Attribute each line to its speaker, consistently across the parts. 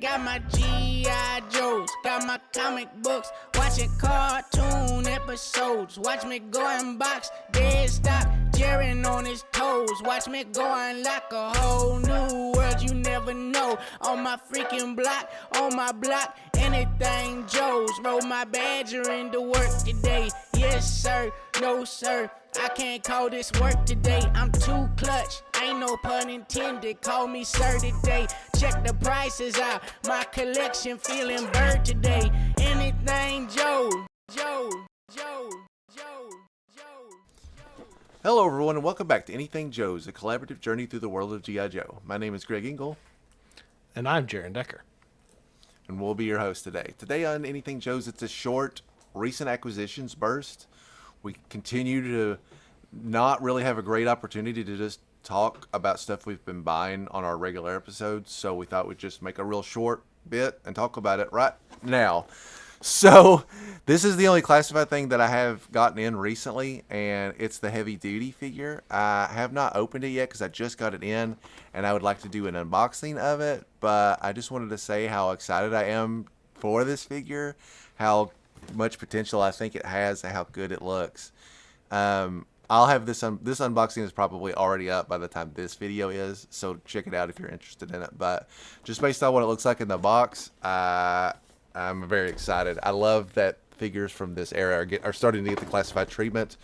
Speaker 1: Got my G.I. Joes, got my comic books, watching cartoon episodes. Watch me go and box, dead stop, Jaren on his toes. Watch me go and lock a whole new world you never know. On my freaking block, on my block, anything Joe's. Roll my badger into work today. Yes, sir, no, sir. I can't call this work today. I'm too clutch. Ain't no pun intended. Call me sir today. Check the prices out. My collection feeling bird today. Anything Joe.
Speaker 2: Hello everyone and welcome back to Anything Joe's, a collaborative journey through the world of G.I. Joe. My name is Greg Engel.
Speaker 3: And I'm Jaren Decker.
Speaker 2: And we'll be your host today. Today on Anything Joe's, it's a short, recent acquisitions burst. We continue to not really have a great opportunity to just talk about stuff we've been buying on our regular episodes, so we thought we'd just make a real short bit and talk about it right now. So, this is the only classified thing that I have gotten in recently, and it's the heavy duty figure. I have not opened it yet because I just got it in, and I would like to do an unboxing of it, but I just wanted to say how excited I am for this figure, how much potential I think it has, and how good it looks. I'll have this unboxing is probably already up by the time this video is, so check it out if you're interested in it. But just based on what it looks like in the box, I'm very excited. I love that figures from this era are starting to get the classified treatment.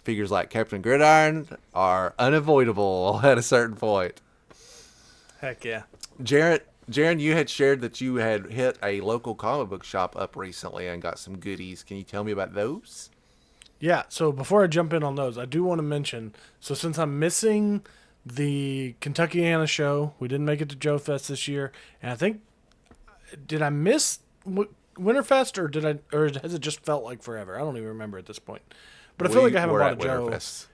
Speaker 2: Figures like Captain Gridiron are unavoidable at a certain point.
Speaker 3: Heck yeah.
Speaker 2: Jaren, you had shared that you had hit a local comic book shop up recently and got some goodies. Can you tell me about those?
Speaker 3: Yeah, so before I jump in on those, I do want to mention, so since I'm missing the Kentuckiana show, we didn't make it to Joe Fest this year, and I think, did I miss Winterfest, or has it just felt like forever? I don't even remember at this point. But I feel like I haven't bought a Joe.
Speaker 2: Winterfest.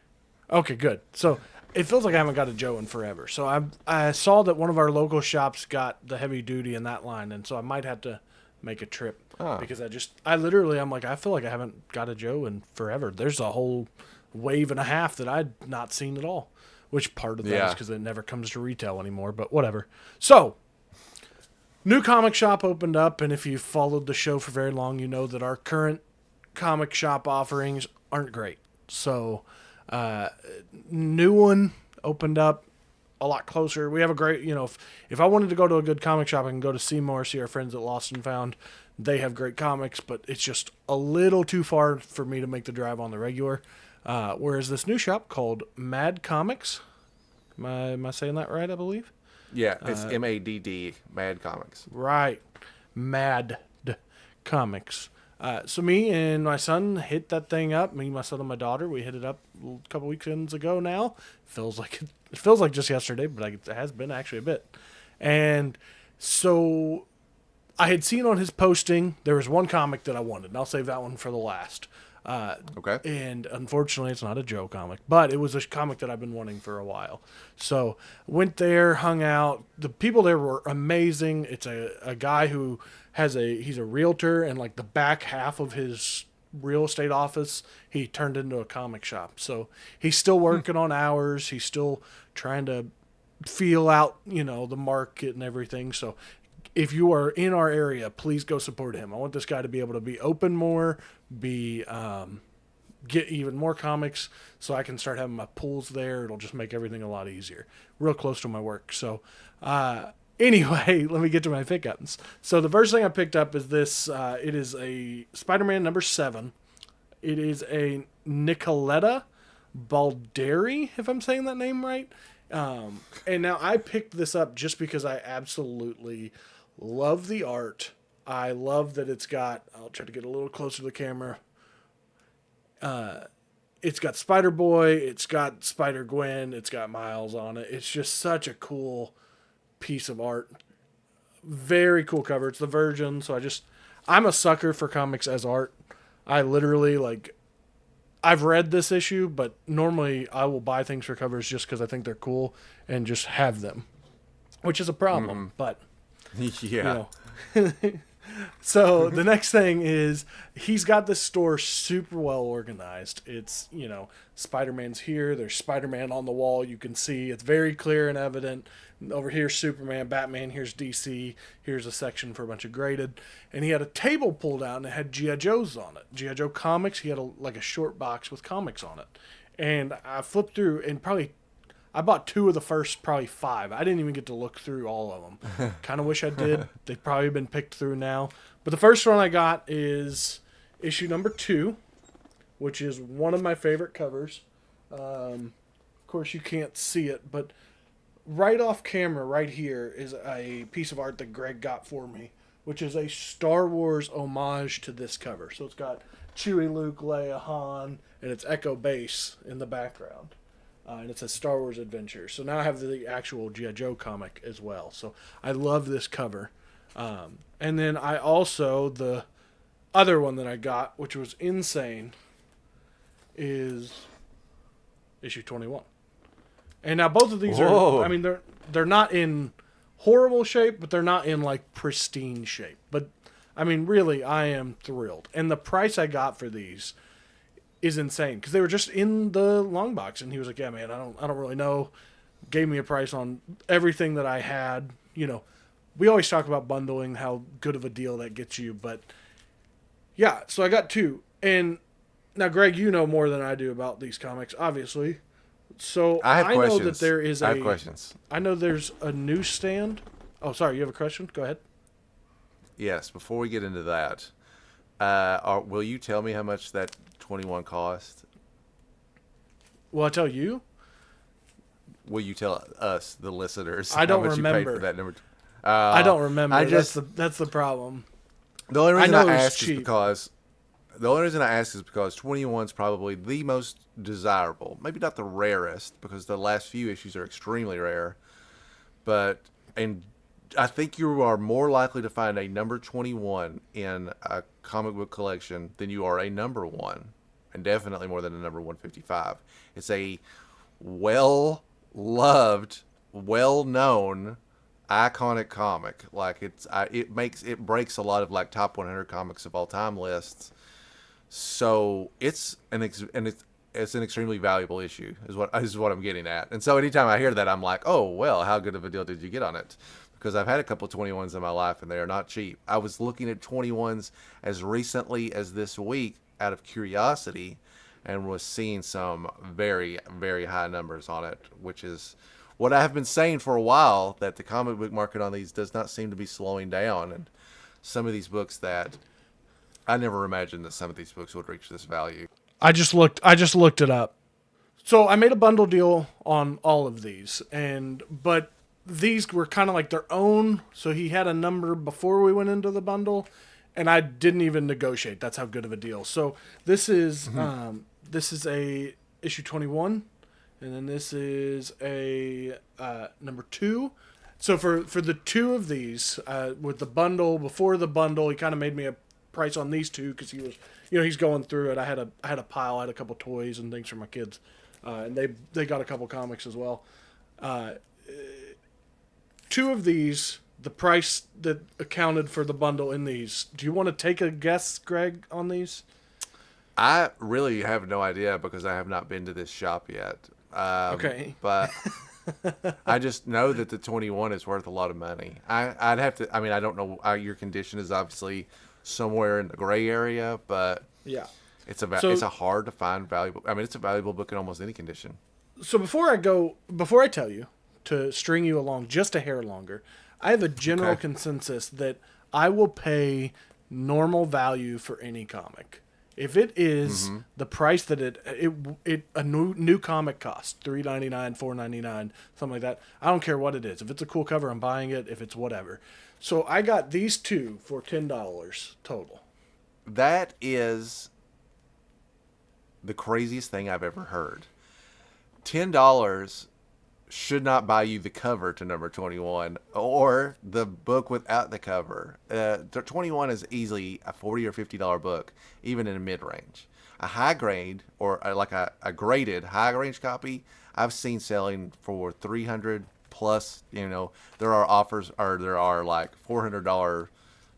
Speaker 3: Okay, good. So it feels like I haven't got a Joe in forever. So I saw that one of our local shops got the heavy duty in that line, and so I might have to make a trip because I'm like, I feel like I haven't got a Joe in forever. There's a whole wave and a half that I'd not seen at all, which part of that is because it never comes to retail anymore, but whatever. So new comic shop opened up, and if you followed the show for very long, you know that our current comic shop offerings aren't great. So new one opened up a lot closer. We have a great, if I wanted to go to a good comic shop, I can go to Seymour, see our friends at Lost and Found. They have great comics, but it's just a little too far for me to make the drive on the regular. Whereas this new shop called Mad Comics, am I saying that right, I believe?
Speaker 2: Yeah, it's MADD, Mad Comics.
Speaker 3: Right. Mad Comics. So me and my son hit that thing up. Me, my son, and my daughter, we hit it up a couple weekends ago now. It feels like just yesterday, but it has been actually a bit. And so I had seen on his posting there was one comic that I wanted, and I'll save that one for the last.
Speaker 2: Okay.
Speaker 3: And unfortunately, it's not a Joe comic, but it was a comic that I've been wanting for a while. So went there, hung out. The people there were amazing. It's a guy who he's a realtor, and like the back half of his real estate office, he turned into a comic shop. So he's still working on hours. He's still trying to feel out, the market and everything. So if you are in our area, please go support him. I want this guy to be able to be open more, get even more comics, so I can start having my pools there. It'll just make everything a lot easier. Real close to my work. So anyway, let me get to my pickups. So the first thing I picked up is this. It is a Spider-Man number 7. It is a Nicoletta Balderi, if I'm saying that name right. And now I picked this up just because I absolutely love the art. I love that it's got, I'll try to get a little closer to the camera. It's got Spider-Boy, it's got Spider-Gwen, it's got Miles on it. It's just such a cool piece of art. Very cool cover. It's the Virgin, so I'm a sucker for comics as art. I literally, I've read this issue, but normally I will buy things for covers just because I think they're cool and just have them, which is a problem, but
Speaker 2: Yeah.
Speaker 3: So the next thing is he's got this store super well organized. It's, Spider-Man's here. There's Spider-Man on the wall. You can see it's very clear and evident Over here's Superman, Batman, here's DC, here's a section for a bunch of graded. And he had a table pulled out and it had G.I. Joe's on it. G.I. Joe comics. He had a short box with comics on it. And I flipped through and I bought 2 of the first probably 5. I didn't even get to look through all of them. Kind of wish I did. They've probably been picked through now. But the first one I got is issue number 2, which is one of my favorite covers. Of course, you can't see it, but right off camera right here is a piece of art that Greg got for me, which is a Star Wars homage to this cover. So it's got Chewie, Luke, Leia, Han, and it's Echo Base in the background. And it says Star Wars Adventure. So now I have the actual G.I. Joe comic as well. So I love this cover. And then I also, the other one that I got, which was insane, is issue 21. And now both of these
Speaker 2: Whoa.
Speaker 3: are, I mean, they're not in horrible shape, but they're not in like pristine shape. But I mean, really, I am thrilled. And the price I got for these is insane because they were just in the long box, and he was like, "Yeah, man, I don't really know." Gave me a price on everything that I had. You know, we always talk about bundling, how good of a deal that gets you, but yeah. So I got 2, and now Greg, you know more than I do about these comics, obviously. So
Speaker 2: I have questions.
Speaker 3: know that there is
Speaker 2: I have questions.
Speaker 3: I know there's a newsstand. Oh, sorry, you have a question? Go ahead.
Speaker 2: Yes. Before we get into that, will you tell me how much that 21 cost?
Speaker 3: Will I tell you?
Speaker 2: Will you tell us, the listeners,
Speaker 3: I don't
Speaker 2: how much
Speaker 3: remember.
Speaker 2: you paid for that number?
Speaker 3: I don't remember.
Speaker 2: I just,
Speaker 3: that's the problem.
Speaker 2: the only reason
Speaker 3: I know
Speaker 2: I
Speaker 3: it was
Speaker 2: ask is
Speaker 3: cheap.
Speaker 2: because the only reason I ask is because 21 is probably the most desirable, maybe not the rarest, because the last few issues are extremely rare. But and I think you are more likely to find a number 21 in a comic book collection than you are a number 1, and definitely more than a number 155. It's a well-loved, well-known, iconic comic. Like it breaks a lot of like top 100 comics of all time lists. So it's an extremely valuable issue is what I'm getting at. And so anytime I hear that, I'm like, oh well, how good of a deal did you get on it? Because I've had a couple of 21s in my life and they are not cheap. I was looking at 21s as recently as this week out of curiosity, and was seeing some very, very high numbers on it, which is what I have been saying for a while, that the comic book market on these does not seem to be slowing down. And some of these books that I never imagined that some of these books would reach this value.
Speaker 3: I just looked it up. So I made a bundle deal on all of these, but these were kind of like their own. So he had a number before we went into the bundle, and I didn't even negotiate. That's how good of a deal. So this is a issue 21, and then this is a number 2. So for the 2 of these, with the bundle, before the bundle, he kind of made me a price on these 2 because he was, he's going through it. I had a pile, I had a couple toys and things for my kids, and they got a couple comics as well. 2 of these, the price that accounted for the bundle in these. Do you want to take a guess, Greg, on these?
Speaker 2: I really have no idea because I have not been to this shop yet.
Speaker 3: Okay.
Speaker 2: But I just know that the 21 is worth a lot of money. I'd have to, I mean, I don't know, your condition is obviously somewhere in the gray area, but
Speaker 3: Yeah.
Speaker 2: it's a hard to find valuable. I mean, it's a valuable book in almost any condition.
Speaker 3: So before I tell you to string you along just a hair longer, I have a general consensus that I will pay normal value for any comic. If it is the price that a new comic costs, $3.99, $4.99, something like that, I don't care what it is. If it's a cool cover, I'm buying it. If it's whatever. So I got these 2 for $10 total.
Speaker 2: That is the craziest thing I've ever heard. $10 should not buy you the cover to number 21 or the book without the cover. 21 is easily a $40 or $50 book, even in a mid-range. A high grade or like a graded high range copy, I've seen selling for $300 plus. There are offers, or there are like $400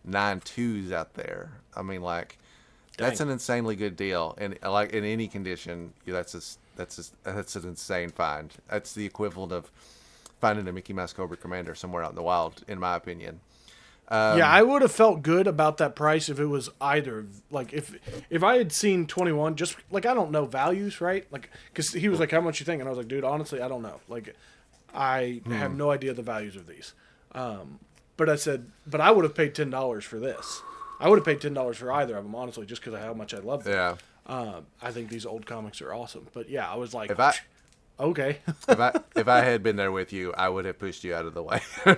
Speaker 2: 9.2s out there. I mean, like, that's an insanely good deal, and like in any condition, that's an insane find. That's the equivalent of finding a Mickey Mouse Cobra Commander somewhere out in the wild, in my opinion.
Speaker 3: Yeah, I would have felt good about that price if it was either. Like, if I had seen 21, just, like, I don't know values, right? Like, because he was like, how much you think? And I was like, dude, honestly, I don't know. Like, I have no idea the values of these. But I said, but I would have paid $10 for this. I would have paid $10 for either of them, honestly, just because of how much I love them.
Speaker 2: Yeah.
Speaker 3: I think these old comics are awesome. But yeah, I was like, okay.
Speaker 2: if I had been there with you, I would have pushed you out of the way.
Speaker 3: Well,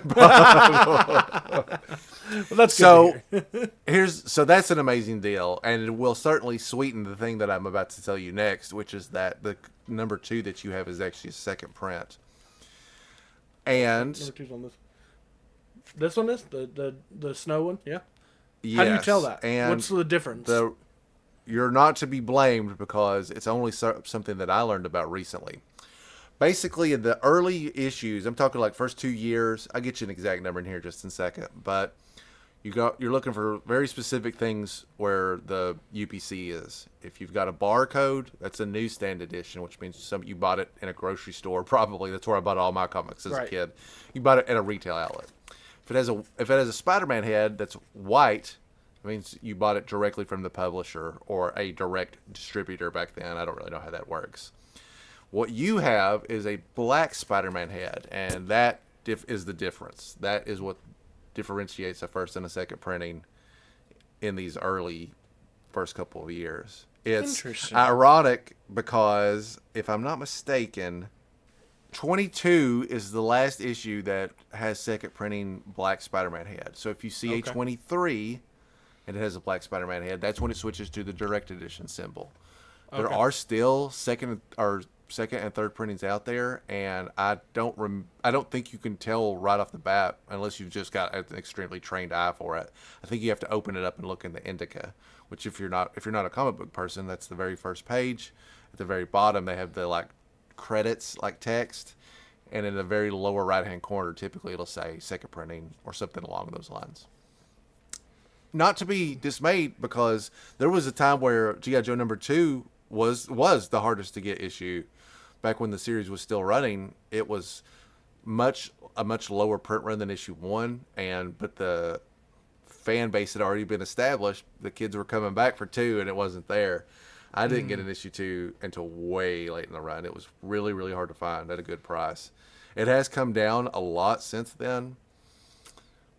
Speaker 3: that's good
Speaker 2: So that's an amazing deal, and it will certainly sweeten the thing that I'm about to tell you next, which is that the number 2 that you have is actually a second print. And
Speaker 3: number 2's on this. This one is the snow one, yeah.
Speaker 2: Yes,
Speaker 3: how do you tell that?
Speaker 2: And
Speaker 3: what's the difference?
Speaker 2: You're not to be blamed because it's only something that I learned about recently. Basically, in the early issues, I'm talking like first 2 years. I'll get you an exact number in here just in a second, but you're looking for very specific things where the UPC is. If you've got a barcode, that's a newsstand edition, which means you bought it in a grocery store. Probably that's where I bought all my comics as a kid. You bought it at a retail outlet. If it has a Spider-Man head that's white, it means you bought it directly from the publisher or a direct distributor back then. I don't really know how that works. What you have is a black Spider-Man head, and that is the difference. That is what differentiates a first and a second printing in these early first couple of years. It's ironic because, if I'm not mistaken, 22 is the last issue that has second printing black Spider-Man head. So if you see a 23 and it has a black Spider-Man head, that's when it switches to the direct edition symbol. There are still second and third printings out there, and I don't think you can tell right off the bat unless you've just got an extremely trained eye for it. I think you have to open it up and look in the indica, which if you're not a comic book person, that's the very first page. At the very bottom, they have the like credits, like text, and in the very lower right hand corner, typically it'll say second printing or something along those lines. Not to be dismayed, because there was a time where G.I. Joe number 2 was the hardest to get issue. Back when the series was still running, it was a much lower print run than issue 1, but the fan base had already been established. The kids were coming back for 2, and it wasn't there. I didn't get an issue 2 until way late in the run. It was really, really hard to find at a good price. It has come down a lot since then,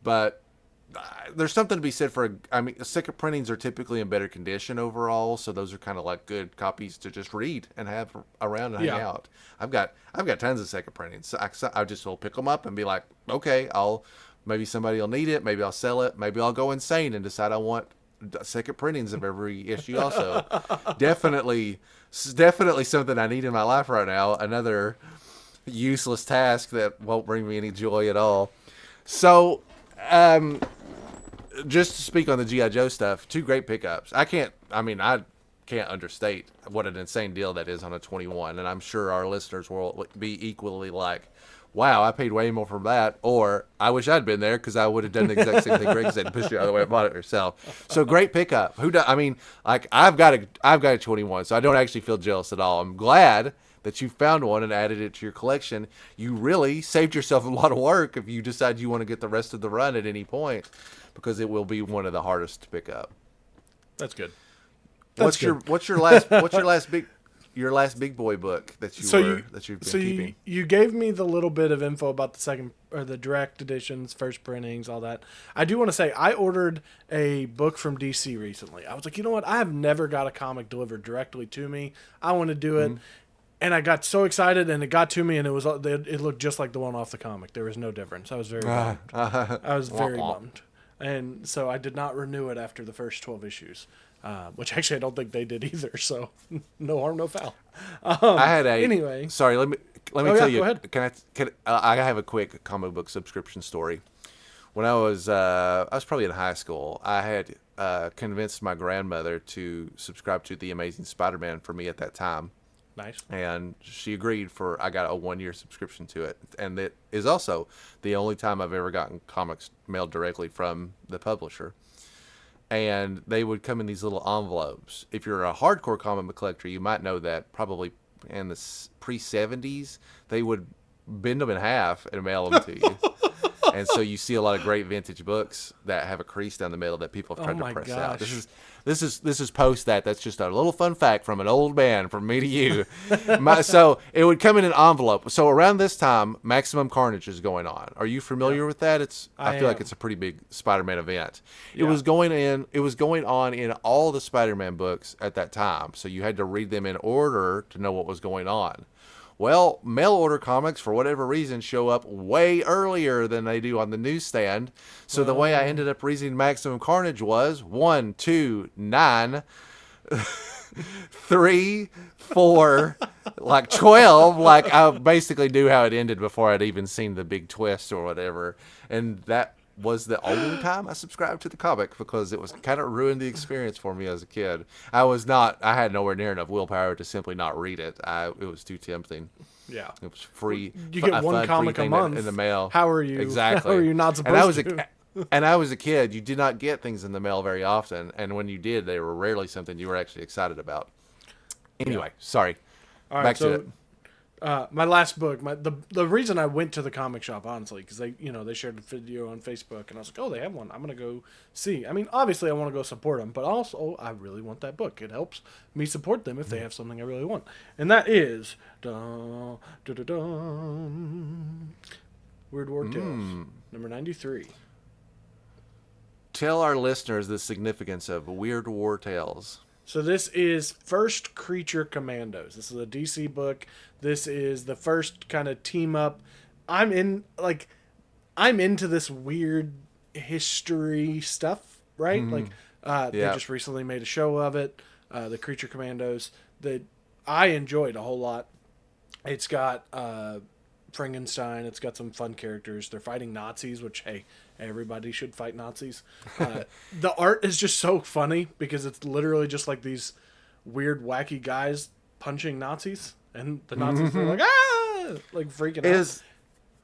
Speaker 2: but there's something to be said for, second printings are typically in better condition overall, so those are kind of like good copies to just read and have around and hang out. I've got tons of second printings. So I just will pick them up and be like, okay, maybe somebody will need it, maybe I'll sell it, maybe I'll go insane and decide I want second printings of every issue also. Definitely something I need in my life right now. Another useless task that won't bring me any joy at all. So, just to speak on the G.I. Joe stuff, 2 great pickups. I can't understate what an insane deal that is on a 21, and I'm sure our listeners will be equally like, wow, I paid way more for that, or I wish I'd been there because I would have done the exact same thing Greg said and pushed you out of the way and bought it yourself. So great pickup. I've got a 21, so I don't actually feel jealous at all. I'm glad that you found one and added it to your collection. You really saved yourself a lot of work if you decide you want to get the rest of the run at any point, because it will be one of the hardest to pick up.
Speaker 3: That's good.
Speaker 2: What's your last big boy book that you've been keeping?
Speaker 3: You gave me the little bit of info about the second or the direct editions, first printings, all that. I do want to say I ordered a book from DC recently. I was like, you know what? I have never got a comic delivered directly to me. I want to do it. And I got so excited, and it got to me, and it looked just like the one off the comic. There was no difference. I was very bummed. I was very bummed. And so I did not renew it after the first 12 issues. Which actually I don't think they did either. So no harm, no foul. Anyway.
Speaker 2: Sorry, let me tell you.
Speaker 3: Go ahead.
Speaker 2: I have a quick comic book subscription story. When I was probably in high school, I had convinced my grandmother to subscribe to The Amazing Spider-Man for me at that time.
Speaker 3: Nice.
Speaker 2: And she agreed I got a 1-year subscription to it. And it is also the only time I've ever gotten comics mailed directly from the publisher. And they would come in these little envelopes. If you're a hardcore comic book collector, you might know that probably in the pre-70s, they would bend them in half and mail them to you. And so you see a lot of great vintage books that have a crease down the middle that people have tried to press out. This is post that. That's just a little fun fact from an old man from me to you. So it would come in an envelope. So around this time, Maximum Carnage is going on. Are you familiar with that? I feel like it's a pretty big Spider-Man event. It was going on in all the Spider-Man books at that time. So you had to read them in order to know what was going on. Well, mail order comics, for whatever reason, show up way earlier than they do on the newsstand. So the way I ended up reading Maximum Carnage was 1, 2, 9, 3, 4, like 12. Like I basically knew how it ended before I'd even seen the big twist or whatever. And that was the only time I subscribed to the comic because it was kind of ruined the experience for me as a kid. I had nowhere near enough willpower to simply not read it. It was too tempting.
Speaker 3: Yeah.
Speaker 2: It was free.
Speaker 3: You get one comic a month
Speaker 2: in the mail.
Speaker 3: How are you?
Speaker 2: Exactly.
Speaker 3: How are you not supposed to?
Speaker 2: And I was a kid. You did not get things in the mail very often. And when you did, they were rarely something you were actually excited about. Anyway, sorry.
Speaker 3: All right,
Speaker 2: back to it.
Speaker 3: My last book, the reason I went to the comic shop, honestly, because they shared a video on Facebook, and I was like, oh, they have one. I'm gonna go see. I mean, obviously, I want to go support them, but also I really want that book. It helps me support them if they have something I really want, and that is Weird War Tales, number 93.
Speaker 2: Tell our listeners the significance of Weird War Tales.
Speaker 3: So this is First Creature Commandos. This is a DC book. This is the first kind of team up. I'm into this weird history stuff, right?
Speaker 2: Mm-hmm.
Speaker 3: They just recently made a show of it, the Creature Commandos, that I enjoyed a whole lot. It's got Frankenstein. It's got some fun characters. They're fighting Nazis, which, hey, everybody should fight Nazis. The art is just so funny because it's literally just like these weird, wacky guys punching Nazis, and the Nazis are like, ah, like freaking out.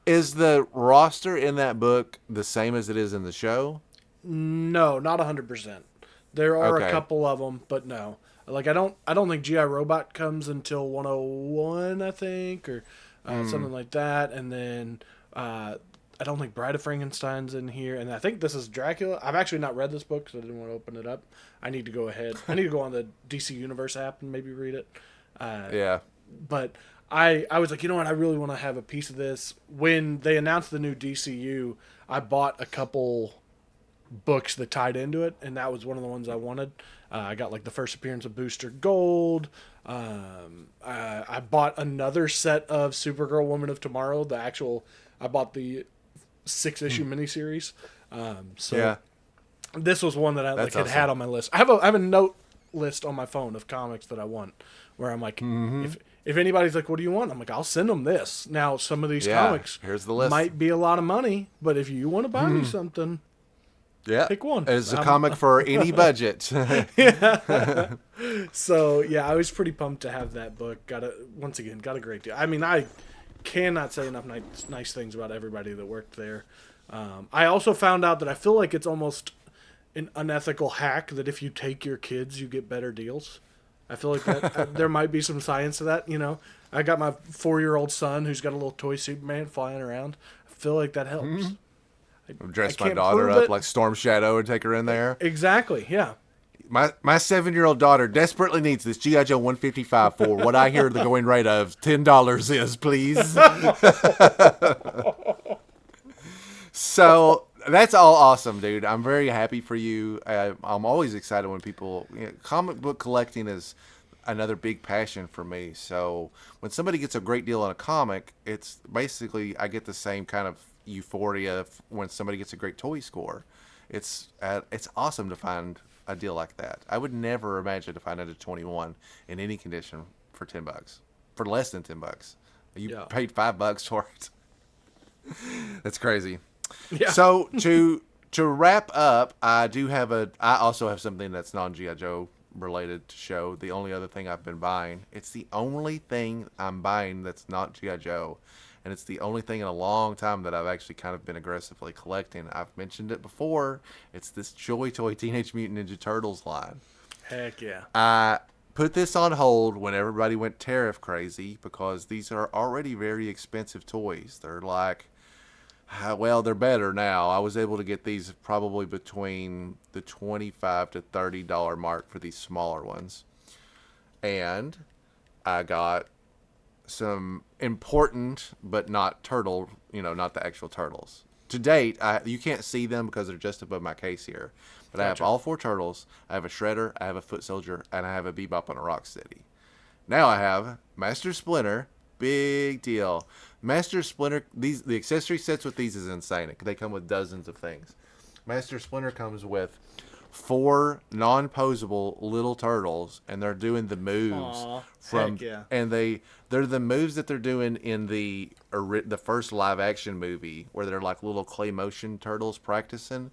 Speaker 2: Is the roster in that book the same as it is in the show?
Speaker 3: No, not 100%. There are a couple of them, but no. Like I don't think G.I. Robot comes until 101, I think, or something like that, and then I don't think Bride of Frankenstein's in here, and I think this is Dracula. I've actually not read this book because I didn't want to open it up. I need to go ahead. I need to go on the DC Universe app and maybe read it. But I was like, you know what? I really want to have a piece of this. When they announced the new DCU, I bought a couple books that tied into it, and that was one of the ones I wanted. I got like the first appearance of Booster Gold. I bought another set of Supergirl Woman of Tomorrow. I bought the 6-issue miniseries. This was one that I had on my list. I have a note list on my phone of comics that I want, where I'm like, if anybody's like, what do you want? I'm like, I'll send them this. Now, some of these comics
Speaker 2: here's the list.
Speaker 3: might be a lot of money, but if you want to buy me something, pick one.
Speaker 2: It's a comic for any budget.
Speaker 3: So, yeah, I was pretty pumped to have that book. Got a great deal. I mean, I cannot say enough nice things about everybody that worked there. I also found out that I feel like it's almost an unethical hack that if you take your kids, you get better deals. I feel like that there might be some science to that. You know, I got my 4-year-old son who's got a little toy Superman flying around. I feel like that helps.
Speaker 2: Dress my daughter up like Storm Shadow and take her in there.
Speaker 3: Exactly. Yeah.
Speaker 2: My 7-year-old daughter desperately needs this G.I. Joe 155 for what I hear the going rate of $10 is, please. So that's all awesome, dude. I'm very happy for you. I'm always excited when people... comic book collecting is another big passion for me. So when somebody gets a great deal on a comic, it's basically I get the same kind of euphoria when somebody gets a great toy score. It's awesome to find a deal like that. I would never imagine to find it at 21 in any condition for $10, for less than $10. You paid $5 for it. That's crazy. Yeah. So to wrap up, I also have something that's non-G.I. Joe related to show. The only other thing I've been buying, it's the only thing I'm buying that's not G.I. Joe. And it's the only thing in a long time that I've actually kind of been aggressively collecting. I've mentioned it before. It's this Joy Toy Teenage Mutant Ninja Turtles line.
Speaker 3: Heck yeah.
Speaker 2: put this on hold when everybody went tariff crazy because these are already very expensive toys. They're like, well, they're better now. I was able to get these probably between the $25 to $30 mark for these smaller ones. And I got some important, but not turtle, not the actual turtles. To date, you can't see them because they're just above my case here. But gotcha. I have all 4 turtles. I have a Shredder, I have a Foot Soldier, and I have a Bebop on a Rocksteady. Now I have Master Splinter. Big deal. Master Splinter, the accessory sets with these is insane. They come with dozens of things. Master Splinter comes with 4 non-posable little turtles, and they're doing the moves.
Speaker 4: Aww,
Speaker 2: from
Speaker 4: heck yeah.
Speaker 2: And they're the moves that they're doing in the first live action movie where they're like little clay motion turtles practicing.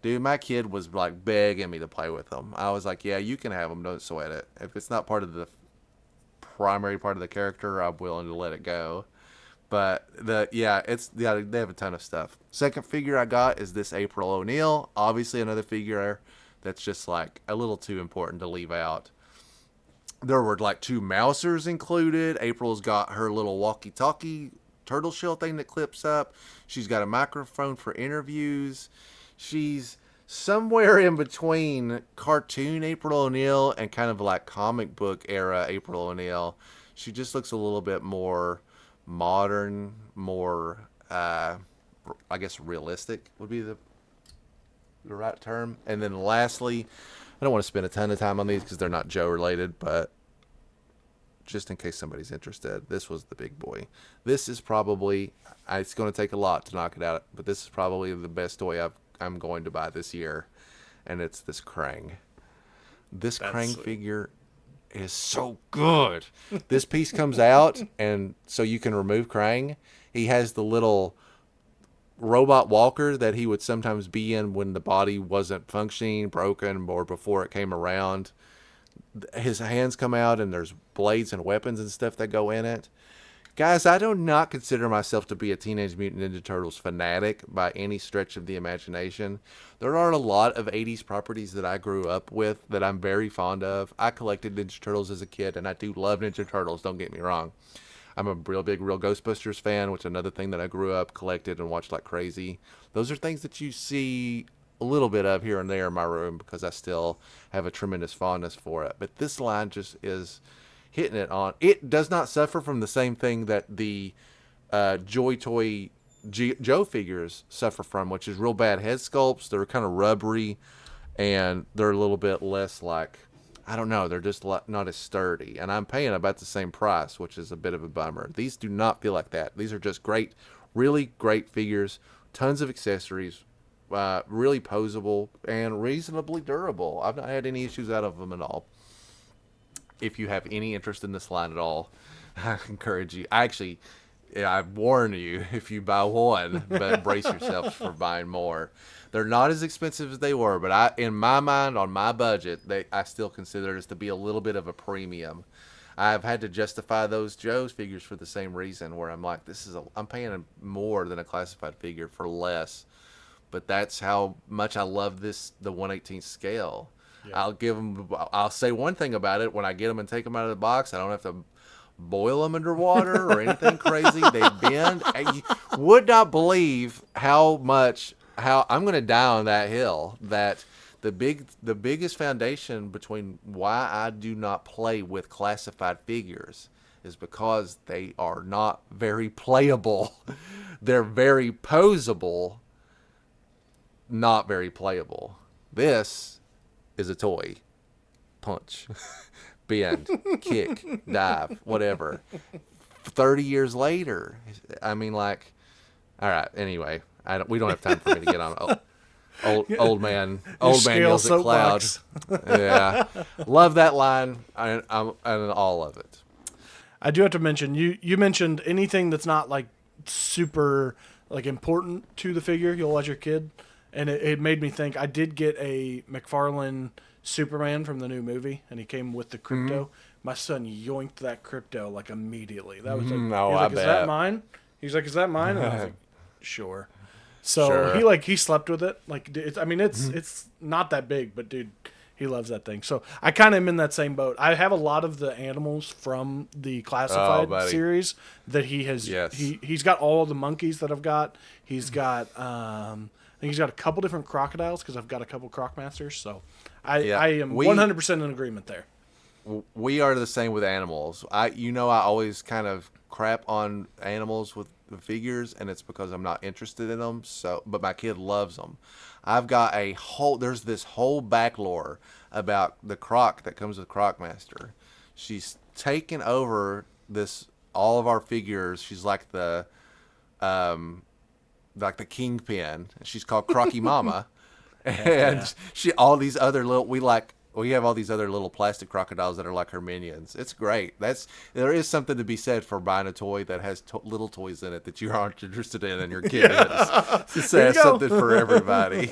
Speaker 2: Dude, my kid was like begging me to play with them. I was like, yeah, you can have them, don't sweat it. If it's not part of the primary part of the character, I'm willing to let it go. But they have a ton of stuff. Second figure I got is this April O'Neil. Obviously another figure that's just like a little too important to leave out. There were like 2 Mousers included. April's got her little walkie-talkie turtle shell thing that clips up. She's got a microphone for interviews. She's somewhere in between cartoon April O'Neil and kind of like comic book era April O'Neil. She just looks a little bit more modern, more, I guess realistic would be the right term. And then lastly, I don't want to spend a ton of time on these because they're not Joe related, but just in case somebody's interested, this was the big boy. This is probably, it's going to take a lot to knock it out, but this is probably the best toy I'm going to buy this year, and it's this Krang. That's Krang sweet. Figure is so good. This piece comes out, and so you can remove Krang. He has the little robot walker that he would sometimes be in when the body wasn't functioning, broken, or before it came around. His hands come out, and there's blades and weapons and stuff that go in it. Guys, I do not consider myself to be a Teenage Mutant Ninja Turtles fanatic by any stretch of the imagination. There are a lot of 80s properties that I grew up with that I'm very fond of. I collected Ninja Turtles as a kid, and I do love Ninja Turtles, don't get me wrong. I'm a real Ghostbusters fan, which is another thing that I grew up, collected, and watched like crazy. Those are things that you see a little bit of here and there in my room because I still have a tremendous fondness for it. But this line just is hitting it on. It does not suffer from the same thing that the Joy Toy Joe figures suffer from, which is real bad head sculpts. They're kind of rubbery, and they're a little bit less like, I don't know, they're just not as sturdy. And I'm paying about the same price, which is a bit of a bummer. These do not feel like that. These are just great, really great figures, tons of accessories, really posable, and reasonably durable. I've not had any issues out of them at all. If you have any interest in this line at all, I encourage you. I warn you if you buy one, but brace yourselves for buying more. They're not as expensive as they were, but in my mind, on my budget, I still consider this to be a little bit of a premium. I've had to justify those Joe's figures for the same reason, where I'm like, I'm paying more than a classified figure for less, but that's how much I love the 1/18 scale. Yeah. I'll say one thing about it. When I get them and take them out of the box, I don't have to boil them underwater or anything crazy. They bend. You would not believe how I'm going to die on that hill. That the biggest foundation between why I do not play with classified figures is because they are not very playable. They're very posable, not very playable. This is a toy. Punch, bend, kick, dive, whatever. 30 years later, I mean, like, all right. Anyway, we don't have time for me to get on old man yells at cloud. Yeah, love that line and all of it.
Speaker 3: I do have to mention you mentioned anything that's not like super like important to the figure. You'll let your kid. And it made me think, I did get a McFarlane Superman from the new movie, and he came with the crypto. Mm-hmm. My son yoinked that crypto like immediately. That was like, is that mine? He's like, is that mine? And I was like, sure. So sure. He slept with it. Like, it's not that big, but dude, He loves that thing. So I kind of am in that same boat. I have a lot of the animals from the classified series that he has.
Speaker 2: Yes.
Speaker 3: He's got all the monkeys that I've got. He's got I think he's got a couple different crocodiles because I've got a couple Crocmasters. So I am 100% in agreement there.
Speaker 2: We are the same with animals. I always kind of crap on animals with the figures, and it's because I'm not interested in them. So, but my kid loves them. I've got there's this whole back lore about the Croc that comes with Crocmaster. She's taken over all of our figures. She's like the kingpin. She's called Crocky Mama. And we have all these other little plastic crocodiles that are like her minions. It's great. There is something to be said for buying a toy that has little toys in it that you aren't interested in and your kid is. It has something for everybody.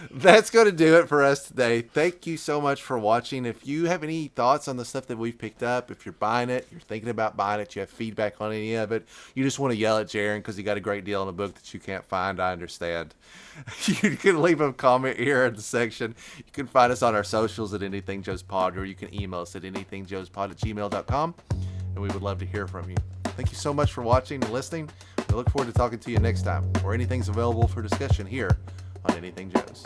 Speaker 2: That's going to do it for us today. Thank you so much for watching. If you have any thoughts on the stuff that we've picked up, if you're buying it, you're thinking about buying it, you have feedback on any of it, you just want to yell at Jaren because he got a great deal on a book that you can't find, I understand. You can leave a comment here in the section. You can find us on our socials at Anything Joe's Pod, or you can email us at anythingjoespod@gmail.com, and we would love to hear from you. Thank you so much for watching and listening. We look forward to talking to you next time, where anything's available for discussion here on Anything Joe's.